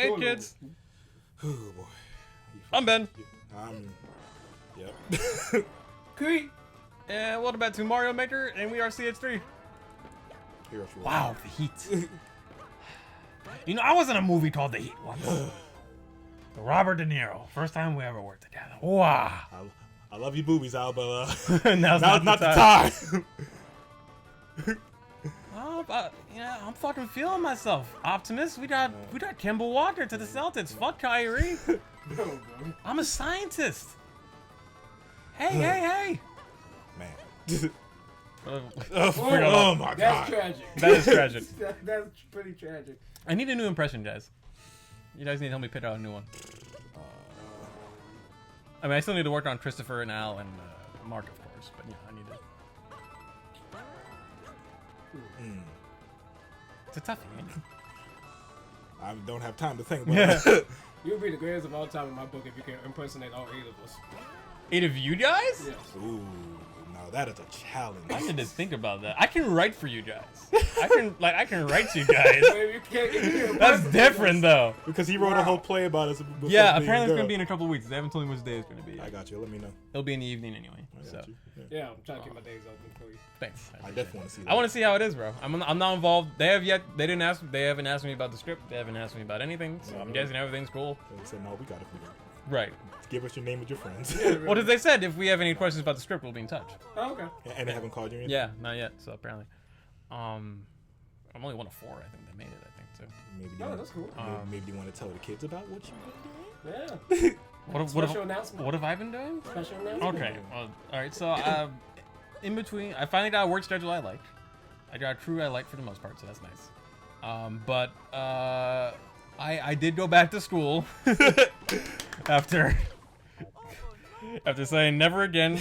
Hey kids. Oh boy. I'm Ben. Yep. Kui. And welcome back to Mario Maker, and we are CX3. Wow, the heat. You know, I was in a movie called The Heat once. Robert De Niro. First time we ever worked together. Wow. I love you boobies, Al, but Now's not the time. I'm fucking feeling myself. Optimus, we got Kemba Walker to the Celtics. Fuck Kyrie. I'm a scientist. Hey. Man. Oh my god. That's tragic. That is tragic. That's pretty tragic. I need a new impression, guys. You guys need to help me pick out a new one. I mean, I still need to work on Christopher and Al and Mark, of course, but yeah, I need to. It's a toughie, ain't it? I don't have time to think about it. You would be the greatest of all time in my book if you can impersonate all 8 of us. 8 of you guys? Yes. Ooh, no, that is a challenge. I need to think about that. I can write for you guys. I can write you guys. That's different though. Because he wrote a whole play about us. Yeah, apparently it's gonna be in a couple weeks. They haven't told me which day it's gonna be. I got you. Let me know. It'll be in the evening anyway. So. Yeah, I'm trying to keep my days open for you. Thanks. I definitely want to see that. I want to see how it is, bro. I'm not involved. They haven't asked me about the script. They haven't asked me about anything. So I'm guessing everything's cool. They said, no, we got it for you. Right. Give us your name with your friends. Yeah, really. Well, as they said, if we have any questions about the script, we'll be in touch. Oh, okay. And they haven't called you or anything? Yeah, not yet. So apparently, I'm only one of 4. I think that made it. I think so. Maybe That's cool. maybe you want to tell the kids about what you've been doing? Yeah. What announcement. What have I been doing? Special announcement. Okay. Well, all right. So in between, I finally got a work schedule I like. I got a crew I like for the most part, so that's nice. But I did go back to school after saying never again.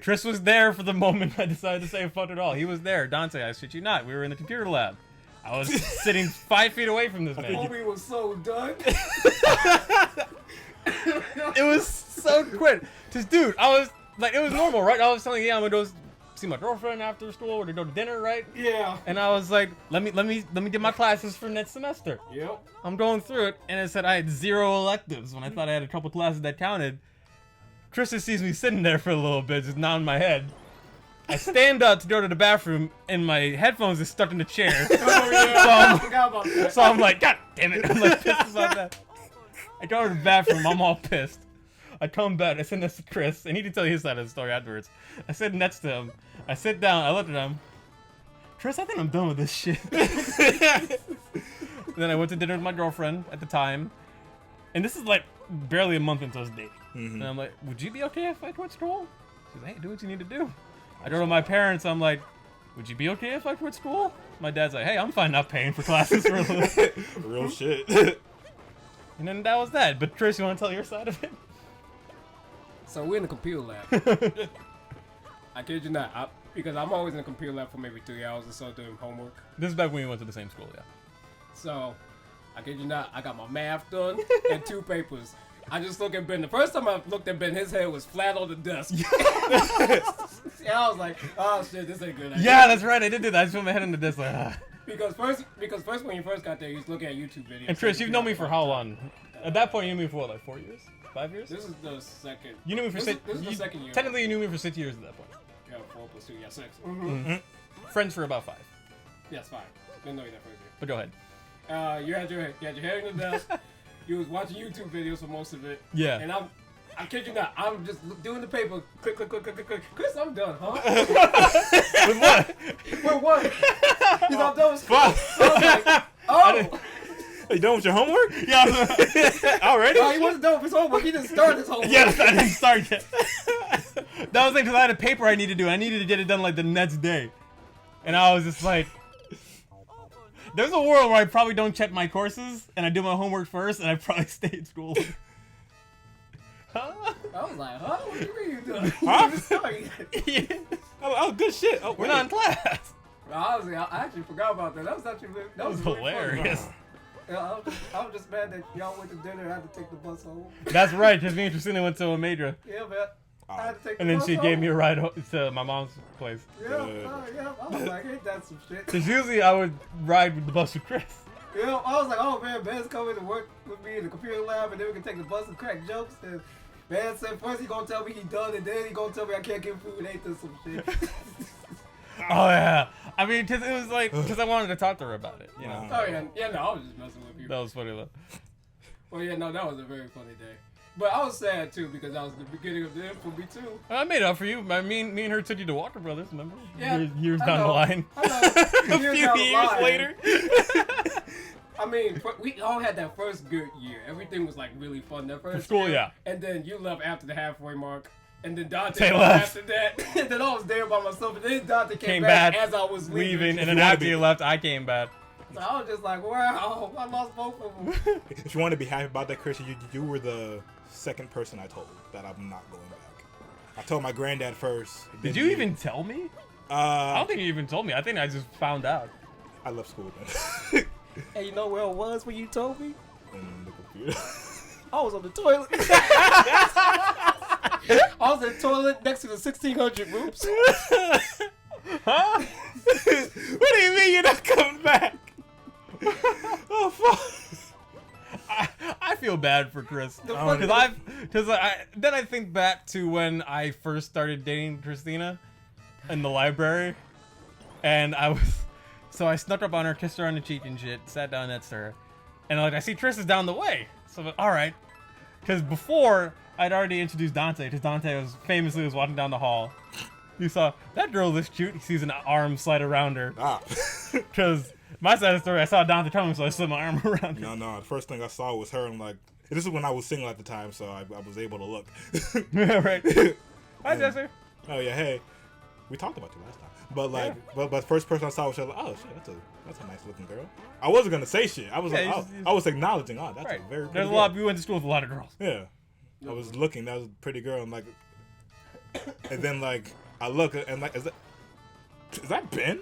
Chris was there for the moment I decided to say fuck it all. He was there. Dante, I shit you not. We were in the computer lab. I was sitting 5 feet away from this man. Homie was so done. It was so quick. Just, dude, I was like, it was normal, right? I was telling you, I'm gonna go see my girlfriend after school, or to go to dinner, right? Yeah. And I was like, let me get my classes for next semester. Yep. I'm going through it, and it said I had 0 electives when I thought I had a couple classes that counted. Trisha sees me sitting there for a little bit, just nodding my head. I stand up to go to the bathroom, and my headphones are stuck in the chair. Oh, yeah. I forgot about that. So I'm like, God damn it! I'm like pissed about that. I go to the bathroom. I'm all pissed. I come back. I send this to Chris, and he can tell you his side of the story afterwards. I sit next to him. I sit down. I look at him. Chris, I think I'm done with this shit. Then I went to dinner with my girlfriend at the time, and this is like barely a month into us dating. And I'm like, would you be okay if I quit school? She's like, hey, do what you need to do. I go to my parents. I'm like, would you be okay if I quit school? My dad's like, hey, I'm fine not paying for classes for a little bit. Real shit. And then that was that. But Chris, you want to tell your side of it? So we're in the computer lab. I kid you not. Because I'm always in the computer lab for maybe 3 hours or so doing homework. This is back when we went to the same school, yeah. So, I kid you not, I got my math done and 2 papers. I just look at Ben. The first time I looked at Ben, his head was flat on the desk. And I was like, oh shit, this ain't good. Yeah, that's right. I did do that. I just put my head in the desk like, ah. Because first when you first got there, you was looking at YouTube videos. And Chris, you've known me for how long? At that point, you knew me for what, like 4 years? 5 years? This is the second. You knew me for 6 This is the second year. Technically, you knew me for 6 years at that point. Yeah, 4 plus 2, yeah, 6. Friends for about 5. Yes, 5. Didn't know you that first year. But go ahead. You had your head in the desk. You was watching YouTube videos for most of it. Yeah. And I kid you not, I'm just doing the paper. Click. Chris, I'm done, huh? With what? With what? He's I'm done with school. I was like, oh. Are you done with your homework? Yeah. Already? No, he wasn't done with his homework. He didn't start his homework. Yes, I didn't start yet. That was like, because I had a paper I needed to do. I needed to get it done like the next day. And I was just like, there's a world where I probably don't check my courses, and I do my homework first, and I probably stay in school. Huh? I was like, huh? What do you mean you doing? Huh? Yeah. Oh, good shit. Oh, We're not in class. Honestly, I actually forgot about that. That was actually That was really hilarious. Funny. Yeah, I was just mad that y'all went to dinner and I had to take the bus home. That's right, because me and Christina went to Omedra. Yeah, man. I had to take the And then bus she home. gave me a ride to my mom's place. Yeah, yeah. I was like, ain't that some shit? Because usually I would ride with the bus with Chris. You know, I was like, oh man, Ben's coming to work with me in the computer lab, and then we can take the bus and crack jokes. And Ben said first he gonna tell me he done, and then he gonna tell me I can't get food. Ain't this some shit? Oh yeah. I mean, cause it was like, cause I wanted to talk to her about it. You know. Oh yeah, no, I was just messing with you. That was funny though. Well, yeah, no, that was a very funny day. But I was sad too because that was the beginning of the end for me too. I made it up for you. I mean, me and her took you to Walker Brothers, remember? Yeah, Years I down the know. line. I know. A few years later. I mean, we all had that first good year. Everything was like really fun that first School, year. yeah. And then you left after the halfway mark. And then Dante They left left. after that. And then I was there by myself. And then Dante came back back as I was leaving. And then after you left, I came back. So I was just like, wow, I lost both of them. If you want to be happy about that, Chris, you were the second person I told that I'm not going back. I told my granddad first. Did you even tell me? I don't think you even told me. I think I just found out. I left school then. And you know where it was when you told me? In the computer. I was on the toilet. I was in the toilet next to the 1600 rooms. Huh? What do you mean you're not coming back? Oh fuck! I feel bad for Chris fuck- because then I think back to when I first started dating Christina in the library, and I snuck up on her, kissed her on the cheek and shit, sat down next to her, and like I see Tris is down the way, so I'm like, all right, because before I'd already introduced Dante, because Dante was famously walking down the hall. You saw that girl looks cute. He sees an arm slide around her. Ah. Because my side of the story, I saw Dante coming, so I slid my arm around her. No. The first thing I saw was her. I'm like, this is when I was single at the time, so I was able to look. Yeah, right. Hi, Jesse. Oh yeah, hey. We talked about you last time, but like, but the first person I saw was like, oh shit, that's a nice looking girl. I wasn't gonna say shit. I was Yeah, like, I was acknowledging. Oh, that's Right. a very. There's pretty a lot. girl. We went to school with a lot of girls. Yeah, I was looking. That was a pretty girl. I'm like, and then like I look and like, is that Ben?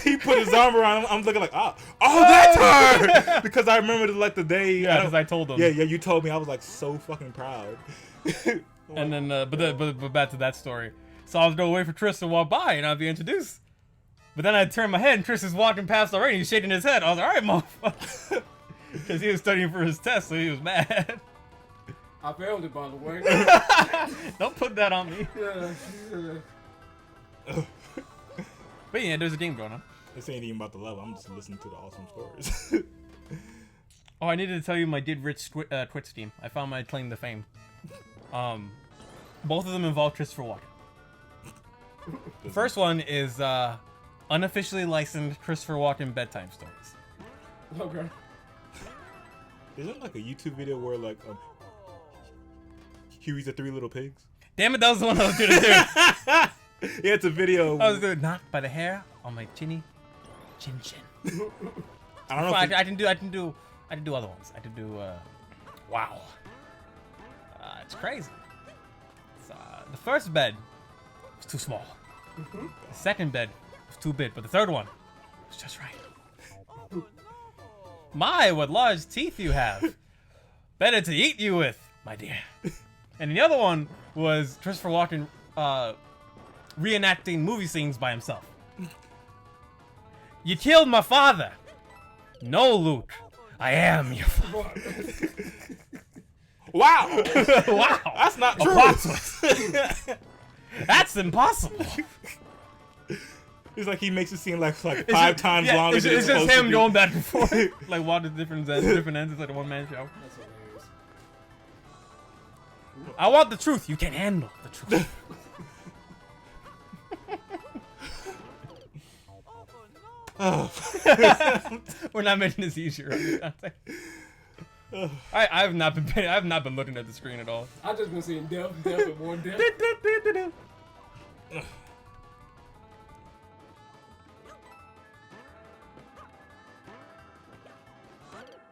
He put his arm around him. I'm looking like, oh, that's her, because I remember like the day. Yeah, because I told them. Yeah, you told me. I was like so fucking proud. And then, but back to that story. So I was gonna wait for Tris to walk by and I'd be introduced. But then I turned my head and Tris is walking past already. He's shaking his head. I was like, all right, motherfucker. Because he was studying for his test, so he was mad. I failed it, by the way. Don't put that on me. Yeah. But yeah, there's a game going on. This ain't even about the level. I'm just listening to the awesome stories. Oh, I needed to tell you my Did Rich Twitch stream. I found my claim to fame. Both of them involve Christopher Walken. The first one is unofficially licensed Christopher Walken bedtime stories. Okay. Isn't like a YouTube video where like Huey's the Three Little Pigs? Damn it, that was the one I was gonna do. Yeah, it's a video. I was doing not by the hair on my chin. I don't know. I can do other ones. I can do wow. It's crazy. It's, the first bed was too small. The second bed was too big, but the third one was just right. My, what large teeth you have. Better to eat you with, my dear. And the other one was Christopher Walken reenacting movie scenes by himself. You killed my father. No, Luke. I am your father. Wow. Wow. That's not A true. plot twist. That's impossible. It's like he makes it seem like five times longer. It's than just supposed to him be. going back and forth. Like walking to different ends. It's like a one-man show. That's hilarious. I want the truth. You can handle the truth. We're not making this easier. I've not been looking at the screen at all. I just been seeing death, and more death.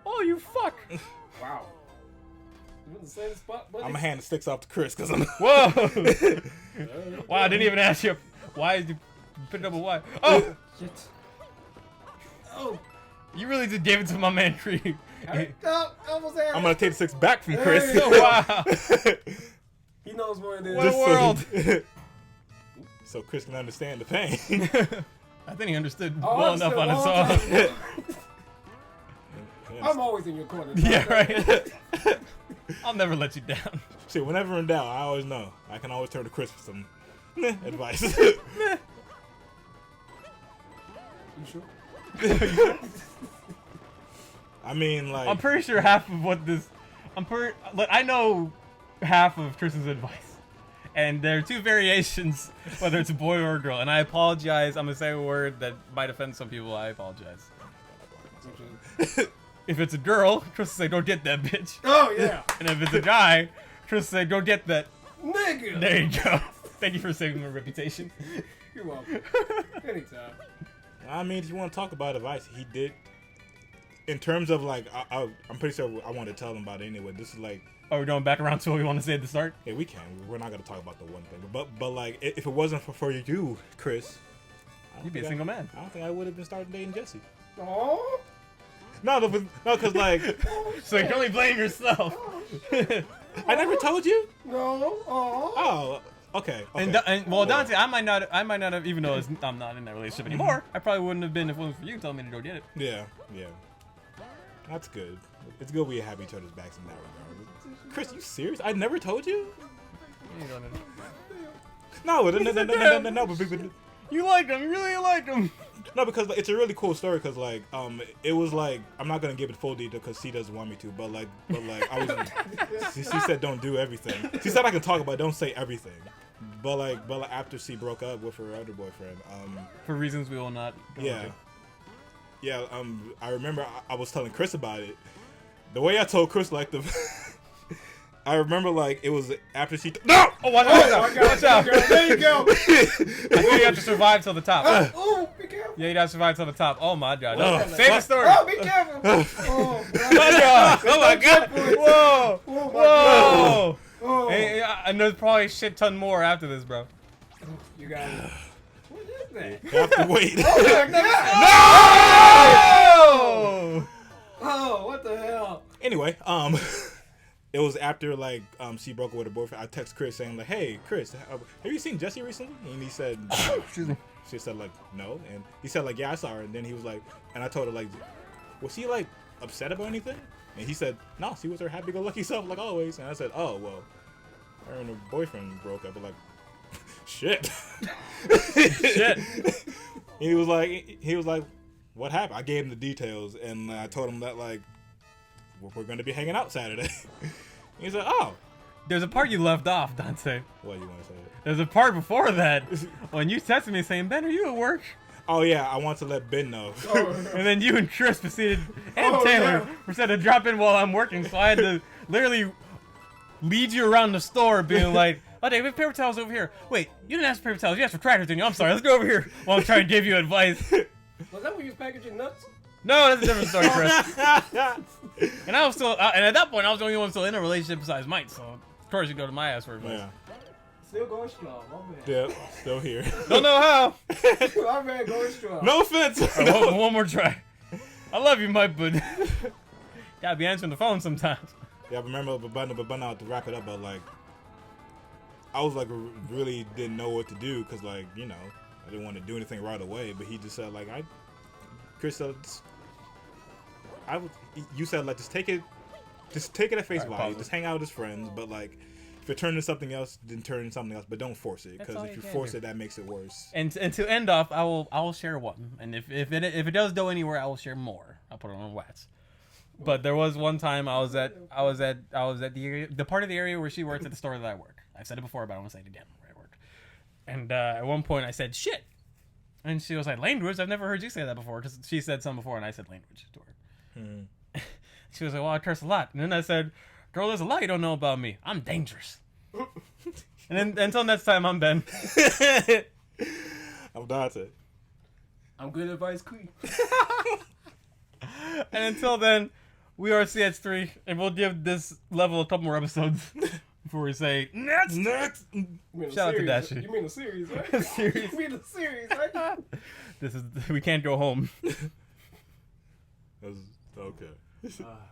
Oh, you fuck! Wow. You in the same spot, buddy? I'm gonna hand the sticks off to Chris because I'm. Whoa! Wow, I didn't even ask you. Why did you put it up a why? Oh! Shit. Oh. You really just gave it to my man Tree. Oh, almost there. I'm gonna take the sticks back from Chris. Hey. Wow! He knows what it is. What a world! So Chris can understand the pain. I think he understood Oh, well enough on his understood own. all I'm always in your corner. Yeah, right. I'll never let you down. See, whenever in doubt, I always know. I can always turn to Chris for some advice. You sure? I mean, like... I'm pretty sure half of what this... I know half of Tristan's advice. And there are two variations, whether it's a boy or a girl. And I apologize. I'm going to say a word that might offend some people. I apologize. If it's a girl, Tristan say, don't get that bitch. Oh, yeah. And if it's a guy, Tristan say, don't get that. Nigga. There you go. Thank you for saving my reputation. You're welcome. Anytime. I mean, if you want to talk about advice, he did. In terms of, like, I'm pretty sure I want to tell him about it anyway. This is, like... Oh, we're going back around to what we want to say at the start? Yeah, we can. We're not going to talk about the one thing. But like, if it wasn't for you, Chris... You'd be a single man. I don't think I would have been starting dating Jesse. Oh. No, because, like... So you can only blame yourself. I never told you? No. Oh, okay. And well, Dante, I might not have, even though I'm not in that relationship anymore, I probably wouldn't have been if it wasn't for you telling me to go get it. Yeah. That's good. It's good we have each other's backs in that regard. Chris, you serious? I never told you? No, but you like him, you really like him. no, because it's a really cool story. Because like, it was like I'm not gonna give it full detail because she doesn't want me to. But like I was. she said don't do everything. She said I can talk about it, don't say everything. But like after she broke up with her other boyfriend, for reasons we will not. Yeah. Yeah. I remember I was telling Chris about it. The way I told Chris, like I remember like it was after she. No! Oh, watch out! Watch out! There you go. I think you have to survive till the top. Oh, be careful. Yeah, you have to survive till the top. Oh my god. Oh, Save the story. Oh, be careful. Oh, Oh my god. Whoa. Oh, my Whoa. Oh. Hey, and there's probably a shit ton more after this, bro. You got it. What is that? You have to wait. Oh, my God. No! Oh, what the hell? Anyway, it was after like she broke up with her boyfriend. I text Chris saying like, "Hey, Chris, have you seen Jesse recently?" And he said, Excuse me. She said like, "No," and he said like, "Yeah, I saw her." And then he was like, and I told her like, "Was she like upset about anything?" And he said, "No, she was her happy-go-lucky self like always." And I said, "Oh well, her and her boyfriend broke up." But like, shit, Shit. He was like, "What happened?" I gave him the details, and I told him that like we're going to be hanging out Saturday. He said, "Oh." There's a part you left off, Dante. What you want to say? There's a part before that when you texted me saying, "Ben, are you at work?" Oh yeah, I want to let Ben know. And then you and Chris proceeded, and Taylor proceeded to drop in while I'm working, so I had to literally lead you around the store being like, "Oh, Dave, we have paper towels over here. Wait, you didn't ask for paper towels, you asked for crackers, didn't you? I'm sorry, let's go over here." While I'm trying to give you advice. Was that when you was packaging nuts? No, that's a different story, Chris. And I was still, and at that point, I was the only one still in a relationship besides Mike, so of course you go to my ass for advice. Yeah. Still going strong, my man. Yeah, still here. Don't know how. My man going strong. No offense. All right, one more try. I love you, Mike, but gotta be answering the phone sometimes. Yeah, I remember, but now to wrap it up, but like, I was like, really didn't know what to do because like, you know, I didn't want to do anything right away. But he just said like, Chris said, you said like, just take it at face value. Just hang out with his friends, but like, if it turned into something else, then turn into something else. But don't force it, because if you force it, that makes it worse. And to end off, I will share one, and if it does go anywhere, I will share more. I'll put it on wax. But there was one time I was at the part of the area where she works at the store that I work. I've said it before, but I want to say it again where I work. And at one point I said shit, and she was like, "Language? I've never heard you say that before." Because she said something before, and I said language to her. She was like, "Well, I curse a lot," and then I said, "Girl, there's a lot you don't know about me. I'm dangerous." And then until next time, I'm Ben. I'm Dante. I'm good advice, Queen. And until then, we are CX3, and we'll give this level a couple more episodes before we say next. Shout out to Dashi. You mean the series, right? Series. You mean the series, right? We can't go home. Okay.